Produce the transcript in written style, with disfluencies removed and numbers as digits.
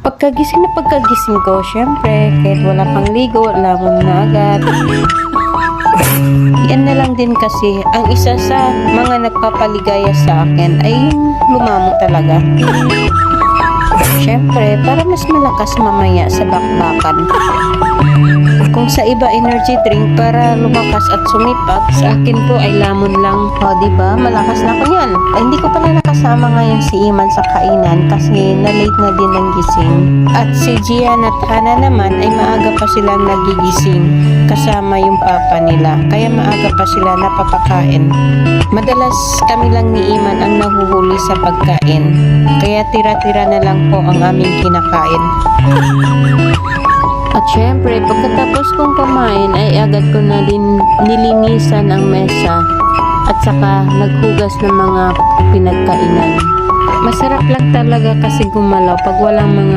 Pagkagising ko, syempre, kahit wala pang ligo, lamon na agad. Yan na lang din kasi, ang isa sa mga nagpapaligaya sa akin ay yung lumamo talaga. Syempre, para mas malakas mamaya sa bakbakan. Kung sa iba energy drink para lumakas at sumipag, sa akin po ay lamon lang. O, diba? Malakas na ko yan. Ay, hindi ko pala nakasama ngayon si Iman sa kainan kasi na-late na din ang gising. At si Gian at Hana naman ay maaga pa silang nagigising kasama yung papa nila. Kaya maaga pa sila napapakain. Madalas kami lang ni Iman ang nahuhuli sa pagkain. Kaya tira-tira na lang po ang aming kinakain. At syempre, pagkatapos kong kumain ay agad ko na din nilinisan ang mesa at saka naghugas ng mga pinagkainan. Masarap lang talaga kasi gumalaw pag walang mga